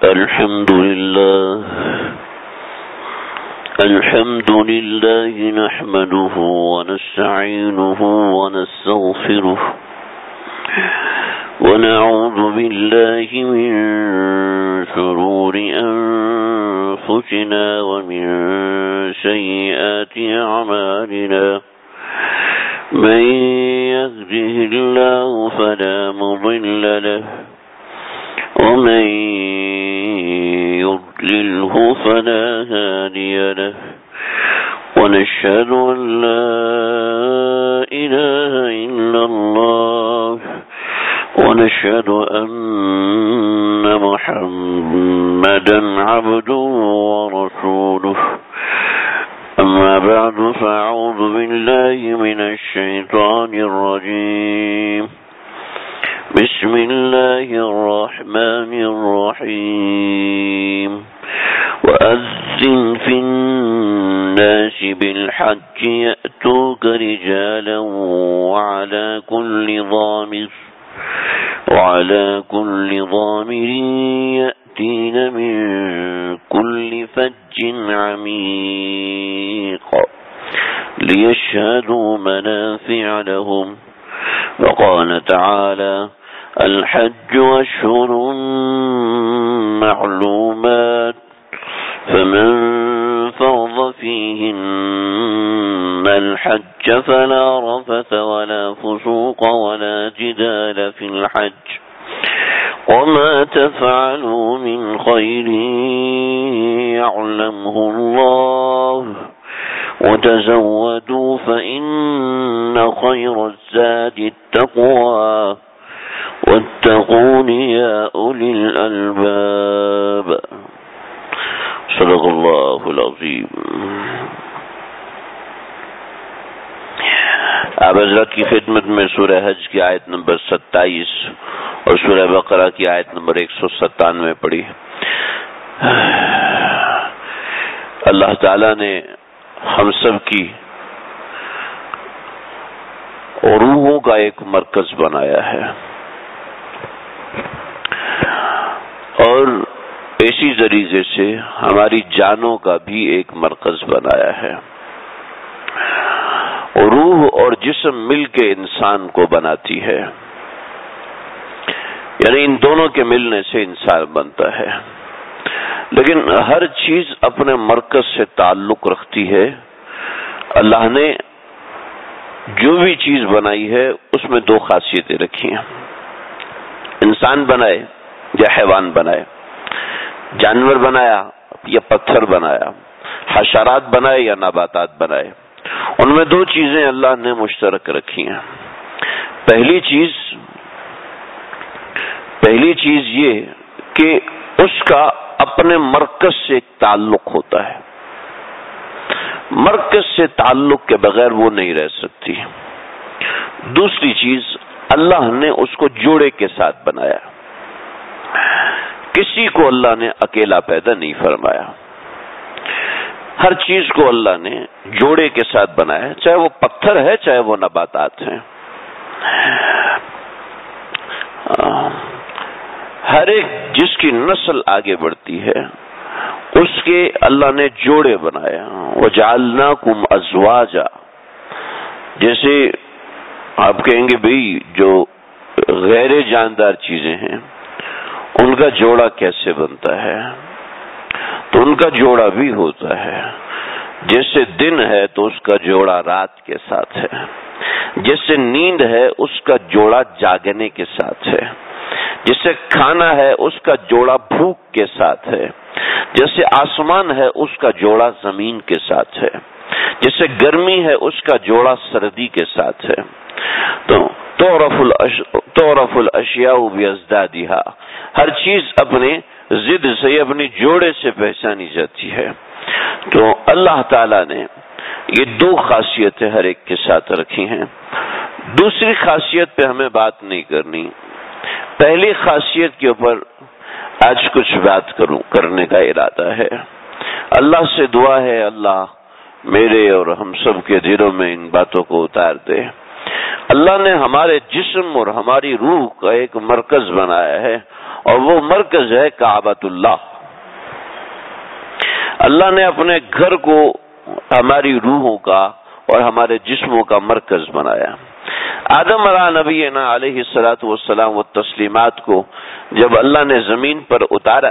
الحمد لله نحمده ونستعينه ونستغفره ونعوذ بالله من شرور أنفسنا ومن سيئات أعمالنا من يهده الله فلا مضل له ومن يضلله فلا هادي له ونشهد أن لا إله إلا الله ونشهد أن محمدا عبده ورسوله أما بعد فأعوذ بالله من الشيطان الرجيم بسم الله الرحمن الرحيم وأذن في الناس بالحج يأتوك رجالا وعلى كل ضامر يأتين من كل فج عميق ليشهدوا منافع لهم وقال تعالى الحج أشهر معلومات فمن فرض فيهن الحج فلا رفث ولا فسوق ولا جدال في الحج وما تفعلوا من خير يعلمه الله وتزودوا فإن خير الزاد التقوى واتقون يا أولي الألباب صدق اللہ العظیم. آپ حضرات کی خدمت میں سورہ حج کی آیت نمبر 27 اور سورہ بقرہ کی آیت نمبر 197 پڑھی. اللہ تعالیٰ نے ہم سب کی روحوں کا ایک مرکز بنایا ہے اور اسی طریقے سے ہماری جانوں کا بھی ایک مرکز بنایا ہے. روح اور جسم مل کے انسان کو بناتی ہے، یعنی ان دونوں کے ملنے سے انسان بنتا ہے. لیکن ہر چیز اپنے مرکز سے تعلق رکھتی ہے. اللہ نے جو بھی چیز بنائی ہے اس میں دو خاصیتیں رکھی ہیں. انسان بنائے یا حیوان بنائے، جانور بنایا یا پتھر بنایا، حشرات بنائے یا نباتات بنائے، ان میں دو چیزیں اللہ نے مشترک رکھی ہیں. پہلی چیز یہ کہ اس کا اپنے مرکز سے ایک تعلق ہوتا ہے. مرکز سے تعلق کے بغیر وہ نہیں رہ سکتی. دوسری چیز، اللہ نے اس کو جوڑے کے ساتھ بنایا. کسی کو اللہ نے اکیلا پیدا نہیں فرمایا. ہر چیز کو اللہ نے جوڑے کے ساتھ بنایا، چاہے وہ پتھر ہے چاہے وہ نباتات ہیں. ہر ایک جس کی نسل آگے بڑھتی ہے اس کے اللہ نے جوڑے بنایا. وَجَعَلْنَاكُمْ أَزْوَاجًا، جیسے آپ کہیں گے بھئی جو غیر جاندار چیزیں ہیں ان کا جوڑا کیسے بنتا ہے، تو ان کا جوڑا بھی ہوتا ہے. جیسے دن ہے تو اس کا جوڑا رات کے ساتھ ہے، جیسے نیند ہے اس کا جوڑا جاگنے کے ساتھ ہے، جیسے کھانا ہے اس کا جوڑا بھوک کے ساتھ ہے، جیسے آسمان ہے اس کا جوڑا زمین کے ساتھ ہے، جیسے گرمی ہے اس کا جوڑا سردی کے ساتھ ہے. تو تعرف الاشیاء بازدادها، ہر چیز اپنے ضد سے اپنی جوڑے سے پہچانی جاتی ہے. تو اللہ تعالیٰ نے یہ دو خاصیتیں ہر ایک کے ساتھ رکھی ہیں. دوسری خاصیت پہ ہمیں بات نہیں کرنی. پہلی خاصیت کے اوپر آج کچھ بات کرنے کا ارادہ ہے. اللہ سے دعا ہے اللہ میرے اور ہم سب کے دلوں میں ان باتوں کو اتار دے. اللہ نے ہمارے جسم اور ہماری روح کا ایک مرکز بنایا ہے اور وہ مرکز ہے کعبۃ اللہ۔ اللہ نے اپنے گھر کو ہماری روحوں کا اور ہمارے جسموں کا مرکز بنایا۔ آدم علیہ نبینا علیہ الصلوۃ والسلام و تسلیمات کو جب اللہ نے زمین پر اتارا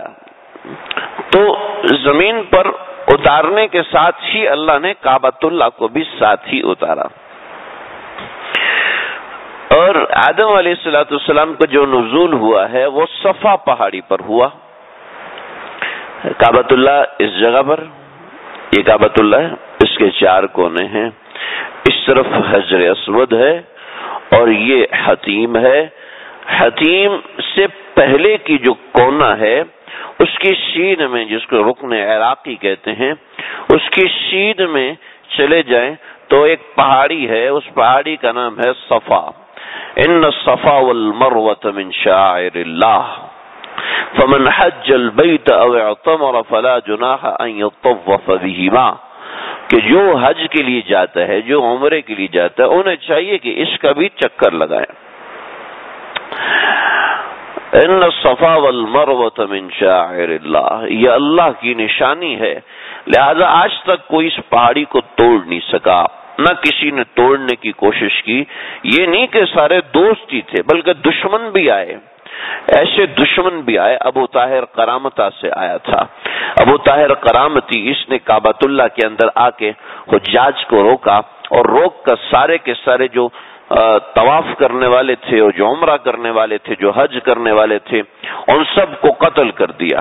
تو زمین پر اتارنے کے ساتھ ہی اللہ نے کعبۃ اللہ کو بھی ساتھ ہی اتارا، اور آدم علیہ الصلوۃ والسلام کا جو نزول ہوا ہے وہ صفا پہاڑی پر ہوا۔ کعبۃ اللہ اس جگہ پر، یہ کعبۃ اللہ ہے، اس کے 4 کونے ہیں، اس طرف حجر اسود ہے اور یہ حتیم ہے۔ حتیم سے پہلے کی جو کونا ہے اس کی سین میں، جس کو رکن عراقی کہتے ہیں، اس کی سین میں چلے جائیں تو ایک پہاڑی ہے، اس پہاڑی کا نام ہے صفا۔ ان الصفا والمروۃ من شعائر اللہ فمن حج البیت او اعتمر فلا جناح ان يطوف بهما، کہ جو حج کے لیے جاتا ہے، جو عمرے کے لیے جاتا ہے، انہیں چاہیے کہ اس کا بھی چکر لگائیں۔ ان الصفا والمروۃ من شعائر اللہ، یہ اللہ کی نشانی ہے، لہذا آج تک کوئی اس پہاڑی کو توڑ نہیں سکا، نہ کسی نے توڑنے کی کوشش کی۔ یہ نہیں کہ سارے دوست ہی تھے، بلکہ دشمن بھی آئے، ایسے دشمن بھی آئے۔ ابو طاہر قرامتہ سے آیا تھا، ابو طاہر قرامتی، اس نے کعبۃ اللہ کے اندر آ کے حجاج کو روکا، اور روک کر سارے کے سارے جو طواف کرنے والے تھے اور جو عمرہ کرنے والے تھے، جو حج کرنے والے تھے، ان سب کو قتل کر دیا۔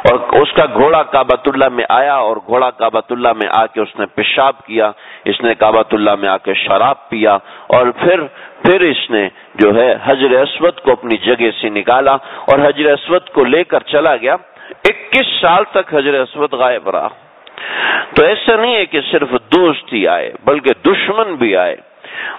اور اس کا گھوڑا کعبۃ اللہ میں آیا، اور گھوڑا کعبۃ اللہ میں آ کے اس نے پیشاب کیا، اس نے کعبۃ اللہ میں آ کے شراب پیا، اور پھر اس نے جو ہے حجر اسود کو اپنی جگہ سے نکالا اور حجر اسود کو لے کر چلا گیا۔ 21 سال تک حجر اسود غائب رہا۔ تو ایسا نہیں ہے کہ صرف دوست ہی آئے، بلکہ دشمن بھی آئے،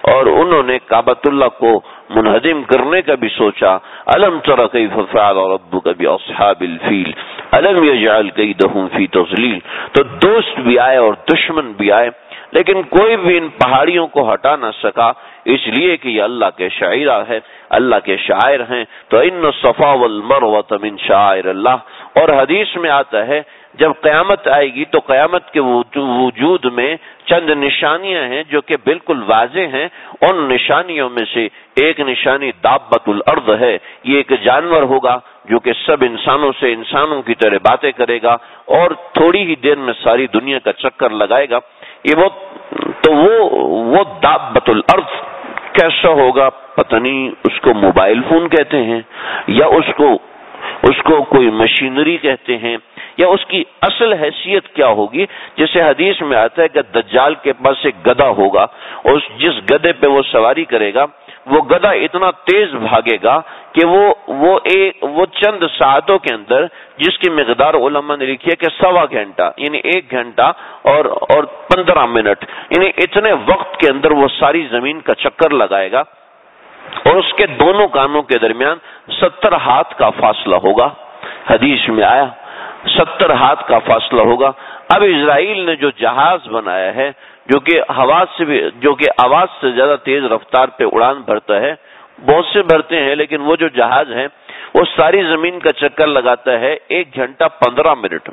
اور انہوں نے کعبۃ اللہ کو منہدم کرنے کا بھی سوچا۔ الم تر کیف فعل ربک باصحاب الفیل الم یجعل کیدہم فی تضلیل۔ تو دوست بھی آئے اور دشمن بھی آئے، لیکن کوئی بھی ان پہاڑیوں کو ہٹا نہ سکا، اس لیے کہ یہ اللہ کے شاعرہ ہے، اللہ کے شاعر ہیں۔ تو ان الصفا والمروۃ من شعائر اللہ، اور حدیث میں آتا ہے جب قیامت آئے گی تو قیامت کے وجود میں چند نشانیاں ہیں جو کہ بالکل واضح ہیں۔ ان نشانیوں میں سے ایک نشانی دابۃ الارض ہے، یہ ایک جانور ہوگا جو کہ سب انسانوں سے انسانوں کی طرح باتیں کرے گا اور تھوڑی ہی دیر میں ساری دنیا کا چکر لگائے گا۔ وہ دابۃ الارض کیسا ہوگا پتہ نہیں، اس کو موبائل فون کہتے ہیں یا اس کو کوئی مشینری کہتے ہیں، یا اس کی اصل حیثیت کیا ہوگی؟ جیسے حدیث میں آتا ہے کہ دجال کے پاس ایک گدھا ہوگا، اور جس گدھے پہ وہ سواری کرے گا وہ گدھا اتنا تیز بھاگے گا کہ وہ چند ساعتوں کے اندر، جس کی مقدار علماء نے لکھی ہے کہ 1.25 گھنٹہ، یعنی 1 گھنٹہ اور 15 منٹ، یعنی اتنے وقت کے اندر وہ ساری زمین کا چکر لگائے گا، اور اس کے دونوں کانوں کے درمیان 70 ہاتھ کا فاصلہ ہوگا۔ حدیث میں آیا 70 ہاتھ کا فاصلہ ہوگا۔ اب اسرائیل نے جو جہاز بنایا ہے جو کہ آواز سے زیادہ تیز رفتار پہ اڑان بھرتا ہے، بہت سے بھرتے ہیں، لیکن وہ جو جہاز ہے وہ ساری زمین کا چکر لگاتا ہے 1 گھنٹہ 15 منٹ،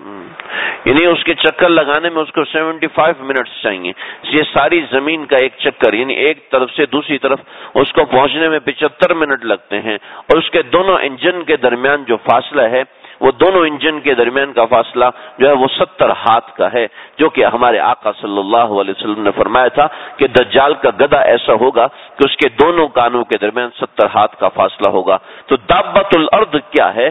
یعنی اس کے چکر لگانے میں اس کو 75 منٹس چاہیے۔ یہ ساری زمین کا ایک چکر، یعنی ایک طرف سے دوسری طرف اس کو پہنچنے میں 75 منٹ لگتے ہیں، اور اس کے دونوں انجن کے درمیان جو فاصلہ ہے، وہ دونوں انجن کے درمیان کا فاصلہ جو ہے وہ 70 ہاتھ کا ہے، جو کہ ہمارے آقا صلی اللہ علیہ وسلم نے فرمایا تھا کہ دجال کا گدھا ایسا ہوگا کہ اس کے دونوں کانوں کے درمیان 70 ہاتھ کا فاصلہ ہوگا۔ تو دابۃ الارض کیا ہے؟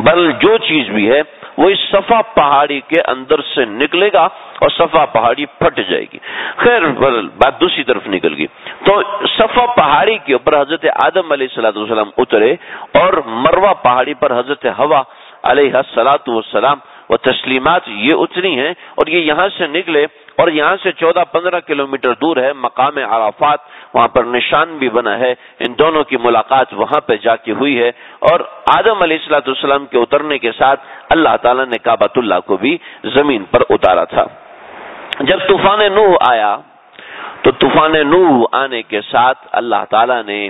بل جو چیز بھی ہے وہ اس صفا پہاڑی کے اندر سے نکلے گا اور صفا پہاڑی پھٹ جائے گی۔ خیر بات دوسری طرف نکل گئی، تو صفا پہاڑی کے اوپر حضرت آدم علیہ السلام اترے، اور مروہ پہاڑی پر حضرت حوا علیہ السلام و تسلیمات یہ اتری ہیں، اور یہ یہاں سے نکلے، اور یہاں سے 14-15 کلومیٹر دور ہے مقام عرفات، وہاں پر نشان بھی بنا ہے، ان دونوں کی ملاقات وہاں پہ جا کے ہوئی ہے۔ اور آدم علیہ السلام کے اترنے کے ساتھ اللہ تعالیٰ نے کعبۃ اللہ کو بھی زمین پر اتارا تھا۔ جب طوفان نوح آیا تو طوفان نوح آنے کے ساتھ اللہ تعالیٰ نے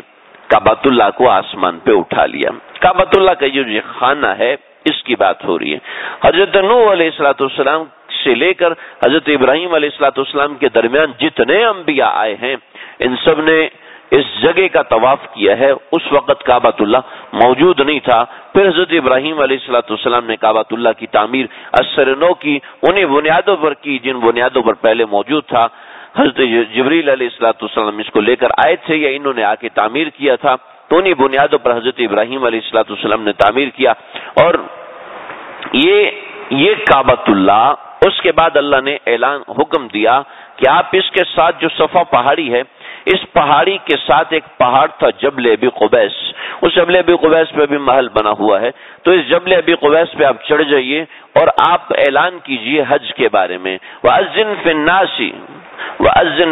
کعبۃ اللہ کو آسمان پہ اٹھا لیا۔ کعبۃ اللہ کا جو خانہ ہے اس کی بات ہو رہی ہے۔ حضرت نوح علیہ الصلوۃ والسلام سے لے کر حضرت ابراہیم علیہ الصلوۃ والسلام کے درمیان جتنے انبیاء آئے ہیں ان سب نے اس جگہ کا طواف کیا ہے۔ اس وقت کعبۃ اللہ موجود نہیں تھا۔ پھر حضرت ابراہیم علیہ الصلوۃ والسلام نے کعبۃ اللہ کی تعمیر اثر نو کی، انہیں بنیادوں پر کی جن بنیادوں پر پہلے موجود تھا۔ حضرت جبریل علیہ الصلوۃ والسلام اس کو لے کر آئے تھے یا انہوں نے آ کے تعمیر کیا تھا، تو انہیں بنیادوں پر حضرت ابراہیم علیہ الصلوۃ والسلام نے تعمیر کیا۔ اور یہ کعبۃ اللہ، اس کے بعد اللہ نے حکم دیا کہ آپ اس کے ساتھ جو صفا پہاڑی ہے، اس پہاڑی کے ساتھ ایک پہاڑ تھا جبل ابی قبیس، اس جبل ابی قبیس پہ بھی محل بنا ہوا ہے، تو اس جبل ابی قبیس پہ آپ چڑھ جائیے اور آپ اعلان کیجئے حج کے بارے میں، وَأَذِّن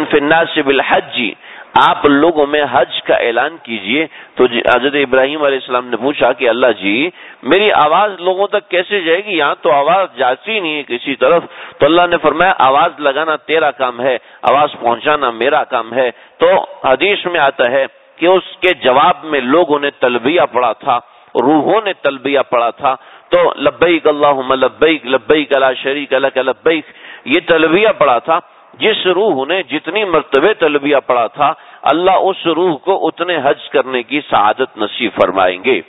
فِي النَّاسِ بِالْحَجِّ، آپ لوگوں میں حج کا اعلان کیجئے۔ تو حضرت ابراہیم علیہ السلام نے پوچھا کہ اللہ جی میری آواز لوگوں تک کیسے جائے گی، یہاں تو آواز جاتی نہیں ہے کسی طرف۔ تو اللہ نے فرمایا آواز لگانا تیرا کام ہے، آواز پہنچانا میرا کام ہے۔ تو حدیث میں آتا ہے کہ اس کے جواب میں لوگوں نے تلبیہ پڑھا تھا، روحوں نے تلبیہ پڑھا تھا، تو لبیک اللہم لبیک لبیک لا شریک لک لبیک، یہ تلبیہ پڑھا تھا۔ جس روح نے جتنی مرتبہ تلبیہ پڑھا تھا اللہ اس روح کو اتنے حج کرنے کی سعادت نصیب فرمائیں گے۔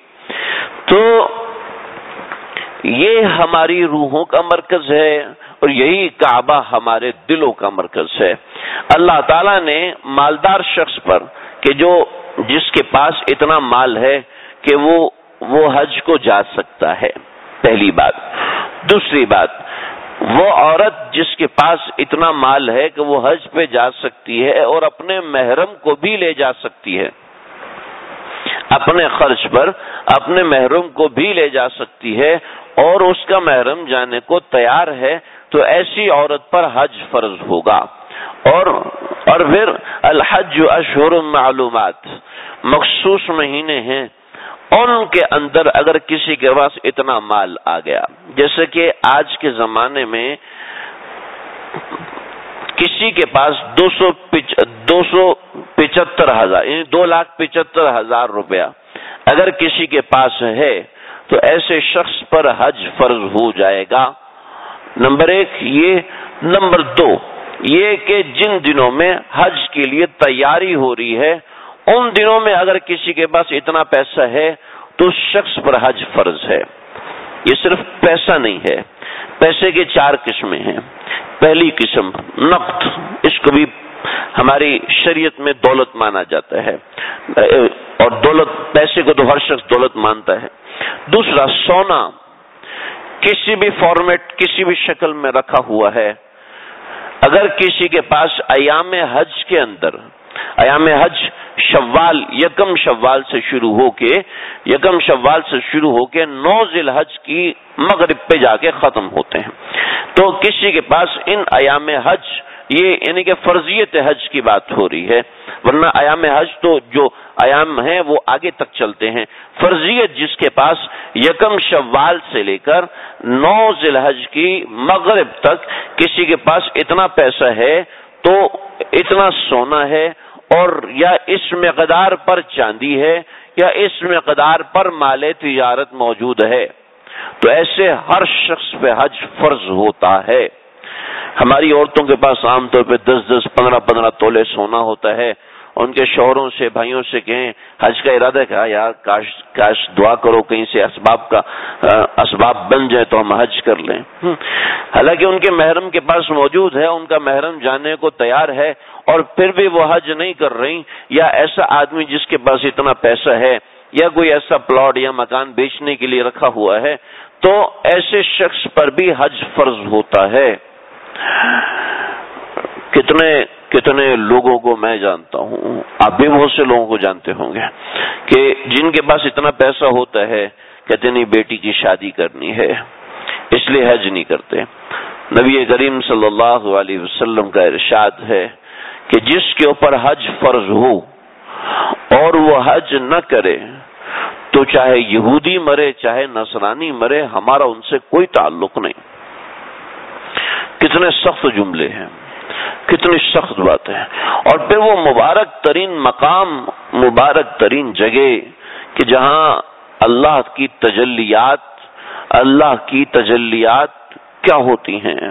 تو یہ ہماری روحوں کا مرکز ہے اور یہی کعبہ ہمارے دلوں کا مرکز ہے۔ اللہ تعالیٰ نے مالدار شخص پر کہ جس کے پاس اتنا مال ہے کہ وہ حج کو جا سکتا ہے، پہلی بات۔ دوسری بات، وہ عورت جس کے پاس اتنا مال ہے کہ وہ حج پہ جا سکتی ہے اور اپنے محرم کو بھی لے جا سکتی ہے، اپنے خرچ پر اپنے محرم کو بھی لے جا سکتی ہے اور اس کا محرم جانے کو تیار ہے، تو ایسی عورت پر حج فرض ہوگا۔ اور پھر الحج اشہر معلومات، مخصوص مہینے ہیں، ان کے اندر اگر کسی کے پاس اتنا مال آ گیا، جیسے کہ آج کے زمانے میں کسی کے پاس 275,000 یعنی 2,75,000 روپیہ اگر کسی کے پاس ہے تو ایسے شخص پر حج فرض ہو جائے گا۔ نمبر 1 یہ۔ نمبر 2 یہ کہ جن دنوں میں حج کے لیے تیاری ہو رہی ہے ان دنوں میں اگر کسی کے پاس اتنا پیسہ ہے تو اس شخص پر حج فرض ہے۔ یہ صرف پیسہ نہیں ہے، پیسے کے 4 قسمیں ہیں۔ پہلی قسم نقد، اس کو بھی ہماری شریعت میں دولت مانا جاتا ہے، اور دولت، پیسے کو تو ہر شخص دولت مانتا ہے۔ دوسرا سونا، کسی بھی فارمیٹ، کسی بھی شکل میں رکھا ہوا ہے۔ اگر کسی کے پاس ایام حج کے اندر، ایام حج شوال، یکم شوال سے شروع ہو کے 9 ذی الحج کی مغرب پہ جا کے ختم ہوتے ہیں، تو کسی کے پاس ان ایام حج، یہ یعنی کہ فرضیت حج کی بات ہو رہی ہے، ورنہ ایام حج تو جو ایام ہیں وہ آگے تک چلتے ہیں۔ فرضیت جس کے پاس یکم شوال سے لے کر 9 ذی الحج کی مغرب تک کسی کے پاس اتنا پیسہ ہے تو اتنا سونا ہے، اور یا اس مقدار پر چاندی ہے یا اس مقدار پر مال تجارت موجود ہے، تو ایسے ہر شخص پہ حج فرض ہوتا ہے۔ ہماری عورتوں کے پاس عام طور پہ 10-10 15-15 تولے سونا ہوتا ہے، ان کے شوہروں سے، بھائیوں سے کہیں حج کا ارادہ کہا یار کاش دعا کرو کہیں سے اسباب بن جائے تو ہم حج کر لیں۔ حالانکہ ان کے محرم کے پاس موجود ہے، ان کا محرم جانے کو تیار ہے، اور پھر بھی وہ حج نہیں کر رہی، یا ایسا آدمی جس کے پاس اتنا پیسہ ہے یا کوئی ایسا پلاٹ یا مکان بیچنے کے لیے رکھا ہوا ہے، تو ایسے شخص پر بھی حج فرض ہوتا ہے۔ کتنے لوگوں کو میں جانتا ہوں، آپ بھی بہت سے لوگوں کو جانتے ہوں گے کہ جن کے پاس اتنا پیسہ ہوتا ہے کہتے نہیں بیٹی کی شادی کرنی ہے اس لیے حج نہیں کرتے۔ نبی کریم صلی اللہ علیہ وسلم کا ارشاد ہے کہ جس کے اوپر حج فرض ہو اور وہ حج نہ کرے تو چاہے یہودی مرے چاہے نصرانی مرے، ہمارا ان سے کوئی تعلق نہیں۔ کتنے سخت جملے ہیں۔ کتنی سخت بات ہے. اور پھر وہ مبارک ترین مقام، مبارک ترین جگہ کہ جہاں اللہ کی تجلیات کیا ہوتی ہیں.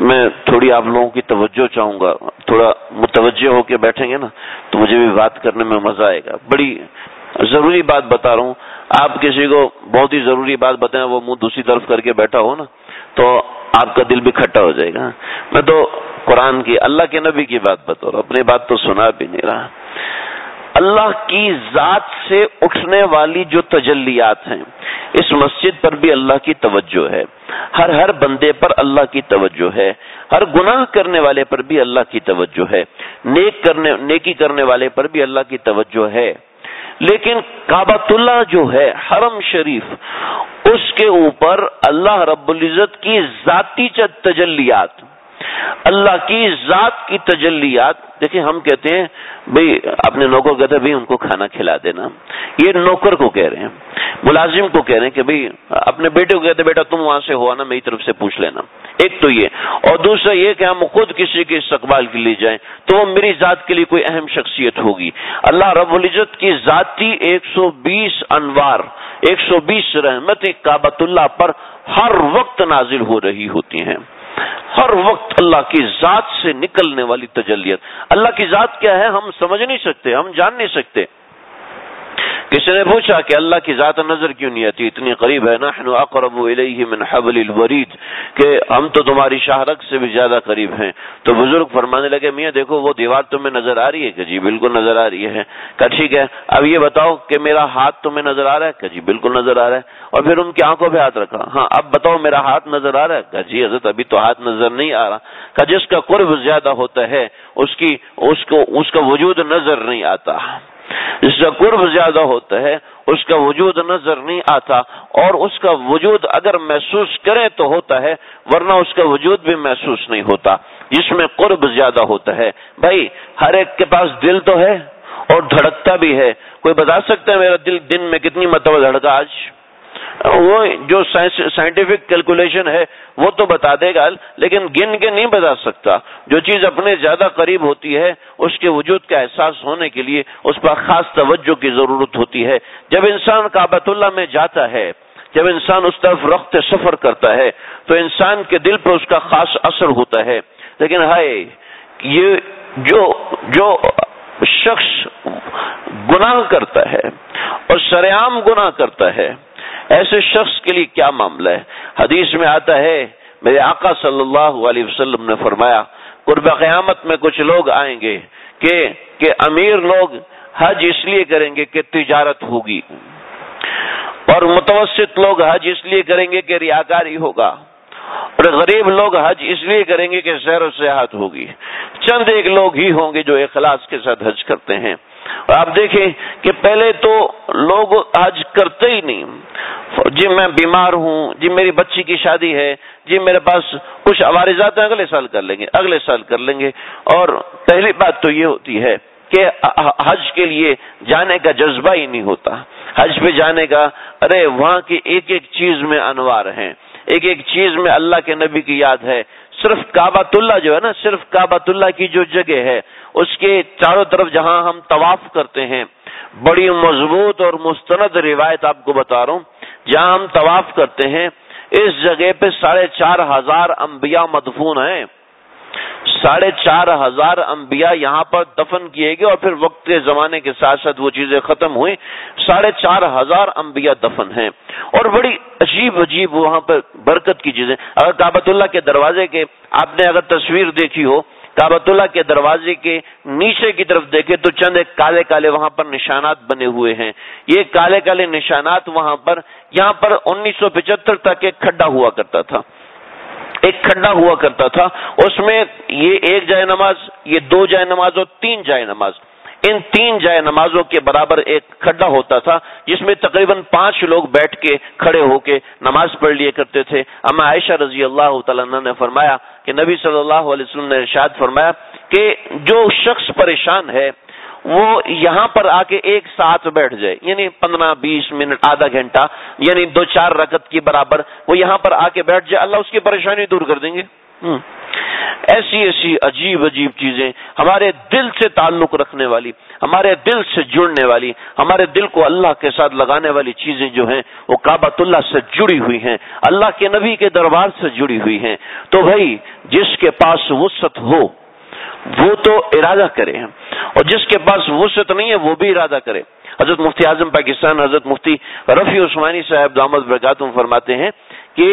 میں تھوڑی آپ لوگوں کی توجہ چاہوں گا، تھوڑا متوجہ ہو کے بیٹھیں گے نا تو مجھے بھی بات کرنے میں مزہ آئے گا. بڑی ضروری بات بتا رہا ہوں. آپ کسی کو بہت ہی ضروری بات بتائیں، وہ منہ دوسری طرف کر کے بیٹھا ہو نا تو آپ کا دل بھی کھٹا ہو جائے گا. میں تو قرآن کی، اللہ کے نبی کی بات بتا رہا ہوں، اپنی بات تو سنا بھی نہیں رہا. اللہ کی ذات سے اٹھنے والی جو تجلیات ہیں، اس مسجد پر بھی اللہ کی توجہ ہے، ہر بندے پر اللہ کی توجہ ہے، ہر گناہ کرنے والے پر بھی اللہ کی توجہ ہے، نیکی کرنے والے پر بھی اللہ کی توجہ ہے. لیکن کعبۃ اللہ جو ہے حرم شریف، اس کے اوپر اللہ رب العزت کی ذاتی تجلیات، اللہ کی ذات کی تجلیات. دیکھیں ہم کہتے ہیں بھئی اپنے نوکر کہتے ہیں بھئی ان کو کھانا کھلا دینا، یہ نوکر کو کہہ رہے ہیں، ملازم کو کہہ رہے ہیں کہ بھئی اپنے بیٹے کو کہتے ہیں بیٹا تم وہاں سے ہوا نا میری طرف سے پوچھ لینا. ایک تو یہ، اور دوسرا یہ کہ ہم خود کسی کے استقبال کے لیے جائیں تو وہ میری ذات کے لیے کوئی اہم شخصیت ہوگی. اللہ رب العزت کی ذاتی 120 انوار، 120 رحمتیں کعبۃ اللہ پر ہر وقت نازل ہو رہی ہوتی ہیں. ہر وقت اللہ کی ذات سے نکلنے والی تجلیت. اللہ کی ذات کیا ہے ہم سمجھ نہیں سکتے، ہم جان نہیں سکتے. کسی نے پوچھا کہ اللہ کی ذات نظر کیوں نہیں آتی، اتنی قریب ہے، نحن اقرب الیہ من حبل الورید، کہ ہم تو تمہاری شاہ رگ سے بھی زیادہ قریب ہیں. تو بزرگ فرمانے لگے میاں دیکھو وہ دیوار تمہیں نظر آ رہی ہے؟ کہ جی بالکل نظر آ رہی ہے. کہ ٹھیک ہے اب یہ بتاؤ کہ میرا ہاتھ تمہیں نظر آ رہا ہے؟ کہ جی بالکل نظر آ رہا ہے. اور پھر ان کی آنکھوں پہ ہاتھ رکھا، ہاں اب بتاؤ میرا ہاتھ نظر آ رہا ہے؟ کہ جی حضرت ابھی تو ہاتھ نظر نہیں آ رہا. کہ جس کا قرب زیادہ ہوتا ہے اس کا وجود نظر نہیں آتا، جس کا قرب زیادہ ہوتا ہے اس کا وجود نظر نہیں آتا، اور اس کا وجود اگر محسوس کریں تو ہوتا ہے، ورنہ اس کا وجود بھی محسوس نہیں ہوتا جس میں قرب زیادہ ہوتا ہے. بھائی ہر ایک کے پاس دل تو ہے اور دھڑکتا بھی ہے. کوئی بتا سکتا ہے میرا دل دن میں کتنی مرتبہ دھڑکا آج؟ وہ جو سائنٹیفک کیلکولیشن ہے وہ تو بتا دے گا، لیکن گن کے نہیں بتا سکتا. جو چیز اپنے زیادہ قریب ہوتی ہے اس کے وجود کا احساس ہونے کے لیے اس پر خاص توجہ کی ضرورت ہوتی ہے. جب انسان کعبۃ اللہ میں جاتا ہے، جب انسان اس طرف رخت سفر کرتا ہے تو انسان کے دل پر اس کا خاص اثر ہوتا ہے. لیکن ہائے یہ جو شخص گناہ کرتا ہے اور شرعام گناہ کرتا ہے، ایسے شخص کے لیے کیا معاملہ ہے. حدیث میں آتا ہے میرے آقا صلی اللہ علیہ وسلم نے فرمایا قرب قیامت میں کچھ لوگ آئیں گے کہ امیر لوگ حج اس لیے کریں گے کہ تجارت ہوگی، اور متوسط لوگ حج اس لیے کریں گے کہ ریاکاری ہوگا، اور غریب لوگ حج اس لیے کریں گے کہ سیر و سیاحت ہوگی. چند ایک لوگ ہی ہوں گے جو اخلاص کے ساتھ حج کرتے ہیں. اور آپ دیکھیں کہ پہلے تو لوگ حج کرتے ہی نہیں. جی میں بیمار ہوں، جی میری بچی کی شادی ہے، جی میرے پاس کچھ عوارضات ہیں، اگلے سال کر لیں گے. اور پہلی بات تو یہ ہوتی ہے کہ حج کے لیے جانے کا جذبہ ہی نہیں ہوتا. حج پہ جانے کا، ارے وہاں کی ایک ایک چیز میں انوار ہیں، ایک ایک چیز میں اللہ کے نبی کی یاد ہے. صرف کعبۃ اللہ جو ہے نا، صرف کعبۃ اللہ کی جو جگہ ہے اس کے چاروں طرف جہاں ہم طواف کرتے ہیں، بڑی مضبوط اور مستند روایت آپ کو بتا رہا ہوں، جہاں ہم طواف کرتے ہیں اس جگہ پہ 4,500 انبیاء مدفون ہیں. 4,500 انبیاء یہاں پر دفن کیے گئے، اور پھر وقت کے زمانے کے ساتھ ساتھ وہ چیزیں ختم ہوئی. 4,500 انبیاء دفن ہیں، اور بڑی عجیب وہاں پر برکت کی چیزیں. اگر کعبۃ اللہ کے دروازے کے آپ نے اگر تصویر دیکھی ہو، کعبۃ اللہ کے دروازے کے نیچے کی طرف دیکھے تو چند ایک کالے کالے وہاں پر نشانات بنے ہوئے ہیں. یہ کالے کالے نشانات یہاں پر 1975 تک ایک کھڈا ہوا کرتا تھا. اس میں یہ ایک جائے نماز، یہ 2 جائے نماز اور 3 جائے نماز، ان 3 جائے نمازوں کے برابر ایک کھڈا ہوتا تھا جس میں تقریباً 5 لوگ بیٹھ کے کھڑے ہو کے نماز پڑھ لیا کرتے تھے. اما عائشہ رضی اللہ تعالیٰ عنہ نے فرمایا کہ نبی صلی اللہ علیہ وسلم نے ارشاد فرمایا کہ جو شخص پریشان ہے وہ یہاں پر آ کے ایک ساتھ بیٹھ جائے، یعنی 15-20 منٹ، آدھا گھنٹہ، یعنی 2-4 رکعت کی برابر وہ یہاں پر آ کے بیٹھ جائے، اللہ اس کی پریشانی دور کر دیں گے. ایسی ایسی عجیب عجیب چیزیں ہمارے دل سے تعلق رکھنے والی، ہمارے دل سے جڑنے والی، ہمارے دل کو اللہ کے ساتھ لگانے والی چیزیں جو ہیں وہ کعبۃ اللہ سے جڑی ہوئی ہیں، اللہ کے نبی کے دربار سے جڑی ہوئی ہیں۔ تو بھائی جس کے پاس وسعت ہو وہ تو ارادہ کرے، اور جس کے پاس وسعت نہیں ہے وہ بھی ارادہ کرے۔ حضرت مفتی اعظم پاکستان حضرت مفتی رفیع عثمانی صاحب دامت برکاتہم فرماتے ہیں کہ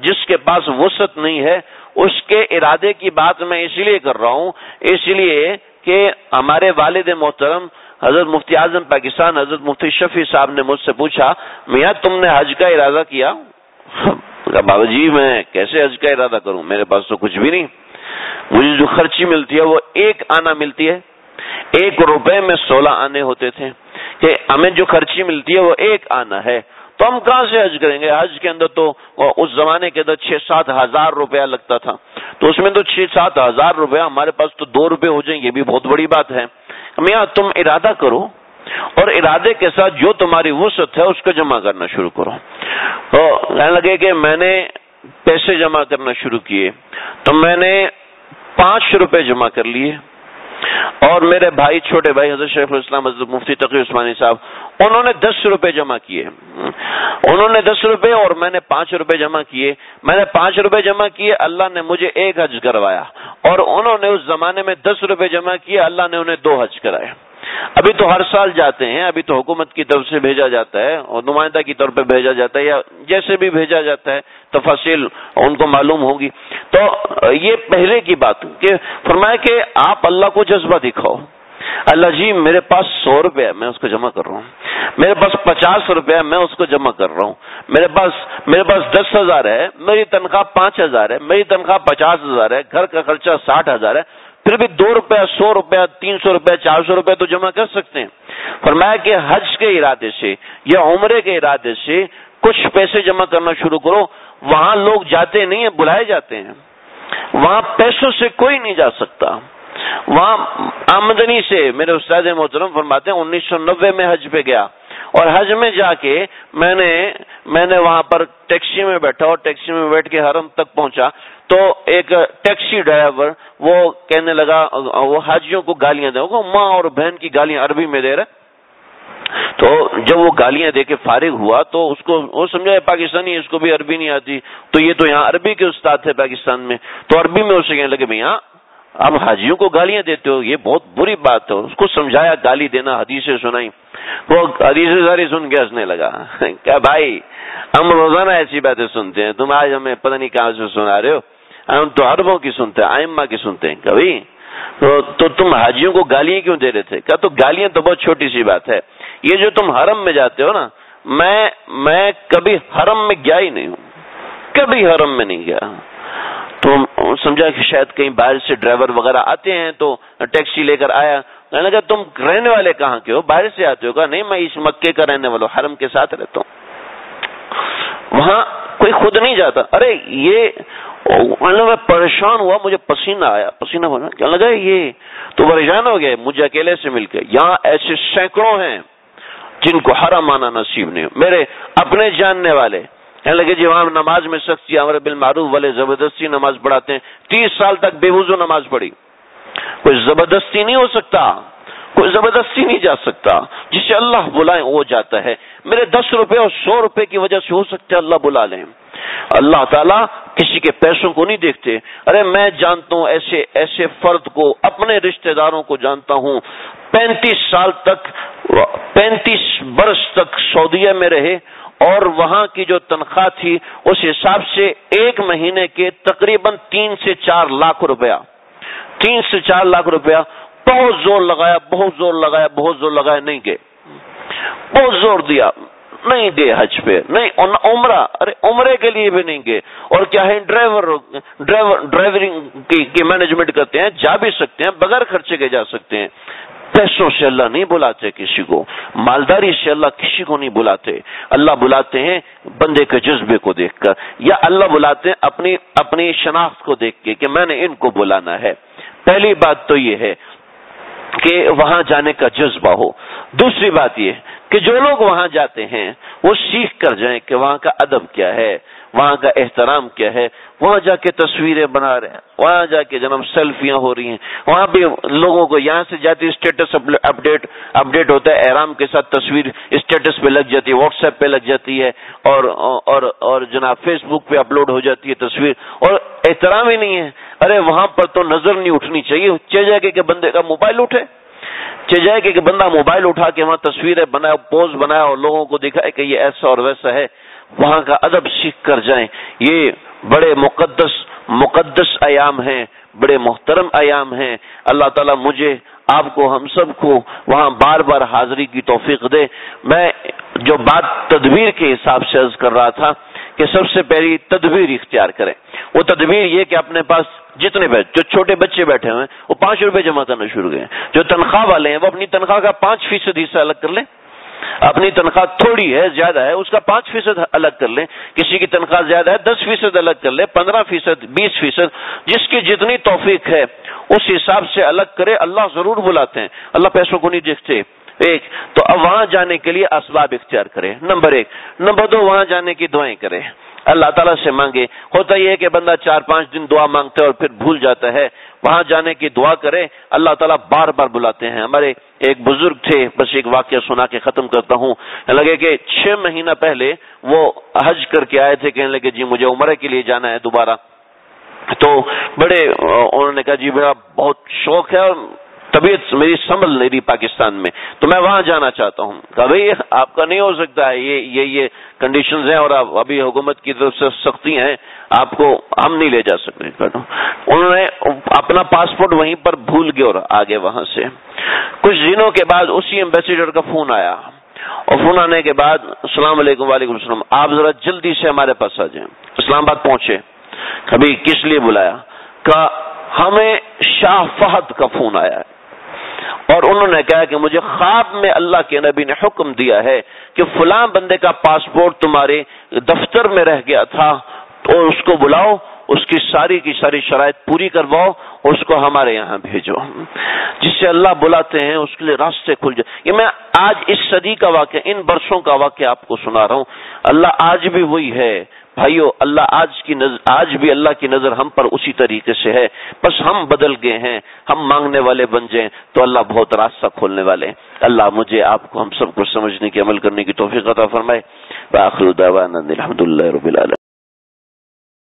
جس کے پاس وسعت نہیں ہے اس کے ارادے کی بات میں اس لیے کر رہا ہوں، اس لیے کہ ہمارے والد محترم حضرت مفتی اعظم پاکستان حضرت مفتی شفیع صاحب نے مجھ سے پوچھا، میاں تم نے حج کا ارادہ کیا؟ بابا جی میں کیسے حج کا ارادہ کروں، میرے پاس تو کچھ بھی نہیں، مجھے جو خرچی ملتی ہے وہ 1 آنا ملتی ہے، 1 روپے میں 16 آنے ہوتے تھے، کہ ہمیں جو خرچی ملتی ہے وہ 1 آنا ہے، تو ہم کہاں سے حج کریں گے؟ حج کے اندر تو اس زمانے کے اندر 6-7 ہزار روپیہ لگتا تھا، تو اس میں تو 6-7 ہزار روپیہ، ہمارے پاس تو 2 روپے ہو جائیں، یہ بھی بہت بڑی بات ہے۔ میاں تم ارادہ کرو اور ارادے کے ساتھ جو تمہاری وسعت ہے اس کو جمع کرنا شروع کرو۔ تو کہنے لگے کہ میں نے پیسے جمع کرنا شروع کیے، تو میں نے 5 روپے جمع کر لیے، اور میرے بھائی چھوٹے بھائی حضرت شیخ الاسلام حضرت مفتی تقی عثمانی صاحب انہوں نے 10 روپے جمع کیے، انہوں نے 10 روپے اور میں نے 5 روپے جمع کیے، میں نے 5 روپے جمع کیے، اللہ نے مجھے 1 حج کروایا، اور انہوں نے اس زمانے میں 10 روپے جمع کیے، اللہ نے انہیں 2 حج کرائے۔ ابھی تو ہر سال جاتے ہیں، ابھی تو حکومت کی طرف سے بھیجا جاتا ہے اور نمائندہ کی طور پہ بھیجا جاتا ہے، یا جیسے بھی بھیجا جاتا ہے، تفاصیل ان کو معلوم ہوگی۔ تو یہ پہلے کی بات کہ فرمایا کہ آپ اللہ کو جذبہ دکھاؤ، اللہ جی میرے پاس 100 روپے ہے میں اس کو جمع کر رہا ہوں، میرے پاس 50 روپے ہے میں اس کو جمع کر رہا ہوں، میرے پاس 10,000 ہے، میری تنخواہ 5,000 ہے، میری تنخواہ 50,000 ہے، گھر کا خرچہ 60,000 ہے، پھر بھی 2 روپے 100 روپے 300 روپے 400 روپے تو جمع کر سکتے ہیں۔ فرمایا کہ حج کے ارادے سے یا عمرے کے ارادے سے کچھ پیسے جمع کرنا شروع کرو، وہاں لوگ جاتے نہیں ہیں، بلائے جاتے ہیں، وہاں پیسوں سے کوئی نہیں جا سکتا، وہاں آمدنی سے۔ میرے استاد محترم فرماتے ہیں 1990 میں حج پہ گیا، اور حج میں جا کے میں نے وہاں پر ٹیکسی میں بیٹھا، اور ٹیکسی میں بیٹھ کے حرم تک پہنچا، تو ایک ٹیکسی ڈرائیور وہ کہنے لگا، وہ حاجیوں کو گالیاں دے، وہ ماں اور بہن کی گالیاں عربی میں دے رہے، تو جب وہ گالیاں دے کے فارغ ہوا تو اس کو وہ سمجھا پاکستانی، اس کو بھی عربی نہیں آتی، تو یہ تو یہاں عربی کے استاد تھے پاکستان میں، تو عربی میں اسے کہنے لگے بھیا اب حاجیوں کو گالیاں دیتے ہو، یہ بہت بری بات ہے۔ اس کو سمجھایا، گالی دینا، حدیثیں سنائی، وہ حدیثیں ساری سن کے ہنسنے لگا۔ کیا بھائی ہم روزانہ ایسی باتیں سنتے ہیں، تم آج ہمیں پتہ نہیں کہاں سے سنا رہے ہو، ہم تو عربوں کی سنتے ہیں، ائمہ کی سنتے ہیں کبھی، تو تم حاجیوں کو گالیاں کیوں دے رہے تھے؟ کہا تو گالیاں تو بہت چھوٹی سی بات ہے، یہ جو تم حرم میں جاتے ہو نا، میں کبھی حرم میں گیا ہی نہیں ہوں، کبھی حرم میں نہیں گیا۔ تو سمجھا کہ شاید کہیں باہر سے ڈرائیور وغیرہ آتے ہیں، تو ٹیکسی لے کر آیا، میں نے کہا تم رہنے والے کہاں کے ہو؟ باہر سے آتے ہو؟ کہا نہیں میں اس مکے کا رہنے والا ہوں، حرم کے ساتھ رہتا ہوں، وہاں کوئی خود نہیں جاتا۔ ارے یہ میں پریشان ہوا، مجھے پسینہ آیا، پسینہ ہونا کیا لگا، یہ تو پریشان ہو گئے مجھے اکیلے سے مل کے۔ یہاں ایسے سینکڑوں ہیں جن کو حرم آنا نصیب نہیں، میرے اپنے جاننے والے کہنے لگے جی وہاں نماز میں سختی، امر بالمعروف والے زبردستی نماز پڑھاتے ہیں، 30 سال تک بے وضو نماز پڑھی، کوئی زبردستی نہیں ہو سکتا، کوئی زبردستی نہیں جا سکتا، جسے اللہ بلائے وہ جاتا ہے۔ میرے 10 روپے اور 100 روپے کی وجہ سے ہو سکتے اللہ بلا لیں، اللہ تعالیٰ کسی کے پیسوں کو نہیں دیکھتے۔ ارے میں جانتا ہوں ایسے فرد کو، اپنے رشتہ داروں کو جانتا ہوں، 35 برس تک سعودیہ میں رہے، اور وہاں کی جو تنخواہ تھی اس حساب سے 1 مہینے کے تقریباً 3 سے 4 لاکھ روپیہ، 3 سے 4 لاکھ روپیہ، بہت زور لگایا نہیں گئے، بہت زور دیا نہیں گئے حج پہ، نہیں عمرہ، ارے عمرے کے لیے بھی نہیں گئے، اور کیا ہے ڈرائیورنگ کی مینجمنٹ کرتے ہیں، جا بھی سکتے ہیں، بغیر خرچے کے جا سکتے ہیں۔ پیسوں سے اللہ نہیں بلاتے کسی کو، مالداری سے اللہ کسی کو نہیں بلاتے، اللہ بلاتے ہیں بندے کے جذبے کو دیکھ کر، یا اللہ بلاتے ہیں اپنی شناخت کو دیکھ کے کہ میں نے ان کو بلانا ہے۔ پہلی بات تو یہ ہے کہ وہاں جانے کا جذبہ ہو۔ دوسری بات یہ کہ جو لوگ وہاں جاتے ہیں وہ سیکھ کر جائیں کہ وہاں کا ادب کیا ہے، وہاں کا احترام کیا ہے. وہاں جا کے تصویریں بنا رہے ہیں، وہاں جا کے جناب سیلفیاں ہو رہی ہیں، وہاں بھی لوگوں کو یہاں سے جاتی اسٹیٹس اپڈیٹ ہوتا ہے، احرام کے ساتھ تصویر اسٹیٹس پہ لگ جاتی ہے، واٹس ایپ پہ لگ جاتی ہے، اور جناب فیس بک پہ اپلوڈ ہو جاتی ہے تصویر، اور احترام ہی نہیں ہے. ارے وہاں پر تو نظر نہیں اٹھنی چاہیے، چاہیے کہ بندے کا موبائل اٹھے، چاہیے کہ بندہ موبائل اٹھا کے وہاں تصویریں بنائے، پوز بنائے اور لوگوں کو دکھائے کہ یہ ایسا اور ویسا ہے. وہاں کا ادب سیکھ کر جائیں. یہ بڑے مقدس ایام ہیں، بڑے محترم ایام ہیں. اللہ تعالیٰ مجھے، آپ کو، ہم سب کو وہاں بار بار حاضری کی توفیق دے. میں جو بات تدبیر کے حساب سے عرض کر رہا تھا کہ سب سے پہلی تدبیر اختیار کریں. وہ تدبیر یہ کہ اپنے پاس جتنے جو چھوٹے بچے بیٹھے ہوئے ہیں وہ 5 روپے جمع کرنا شروع کریں. جو تنخواہ والے ہیں وہ اپنی تنخواہ کا 5% حصہ الگ کر لیں. اپنی تنخواہ تھوڑی ہے، زیادہ ہے، اس کا 5% الگ کر لیں. کسی کی تنخواہ زیادہ ہے 10% الگ کر لیں، 15%، 20%، جس کی جتنی توفیق ہے اس حساب سے الگ کرے. اللہ ضرور بلاتے ہیں، اللہ پیسوں کو نہیں دیکھتے. ایک تو اب وہاں جانے کے لیے اسباب اختیار کرے، نمبر 1. نمبر 2، وہاں جانے کی دعائیں کرے، اللہ تعالیٰ سے مانگے. ہوتا یہ ہے کہ بندہ 4-5 دن دعا مانگتا ہے اور پھر بھول جاتا ہے. وہاں جانے کی دعا کرے، اللہ تعالیٰ بار بار بلاتے ہیں. ہمارے ایک بزرگ تھے، بس ایک واقعہ سنا کے ختم کرتا ہوں. لگے کہ 6 مہینہ پہلے وہ حج کر کے آئے تھے، کہنے لگے جی مجھے عمرہ کے لیے جانا ہے دوبارہ. تو بڑے انہوں نے کہا جی میرا بہت شوق ہے اور طبیعت میری سنبھل نہیں رہی پاکستان میں، تو میں وہاں جانا چاہتا ہوں. کہا بھائی آپ کا نہیں ہو سکتا ہے، یہ کنڈیشنز ہیں اور ابھی حکومت کی طرف سے سختی ہیں، آپ کو ہم نہیں لے جا سکتے. انہوں نے اپنا پاسپورٹ وہیں پر بھول گئے اور آگے وہاں سے. کچھ دنوں کے بعد اسی ایمبیسیڈر کا فون آیا، اور فون آنے کے بعد السلام علیکم. وعلیکم السلام، آپ ذرا جلدی سے ہمارے پاس آ جائیں. اسلام آباد پہنچے. کبھی کس لیے بلایا؟ کہا ہمیں شاہ فہد کا فون آیا ہے اور انہوں نے کہا کہ مجھے خواب میں اللہ کے نبی نے حکم دیا ہے کہ فلاں بندے کا پاسپورٹ تمہارے دفتر میں رہ گیا تھا، تو اس کو بلاؤ، اس کی ساری شرائط پوری کرواؤ، اس کو ہمارے یہاں بھیجو. جس سے اللہ بلاتے ہیں اس کے لیے راستے کھل جائے. یہ میں آج اس صدی کا واقعہ، ان برسوں کا واقعہ آپ کو سنا رہا ہوں. اللہ آج بھی وہی ہے بھائیو. اللہ آج بھی اللہ کی نظر ہم پر اسی طریقے سے ہے، بس ہم بدل گئے ہیں. ہم مانگنے والے بن جائیں تو اللہ بہت راستہ کھولنے والے ہیں. اللہ مجھے، آپ کو، ہم سب کو سمجھنے کی، عمل کرنے کی توفیق عطا فرمائے. وآخر دعوانا الحمدللہ رب العالمین.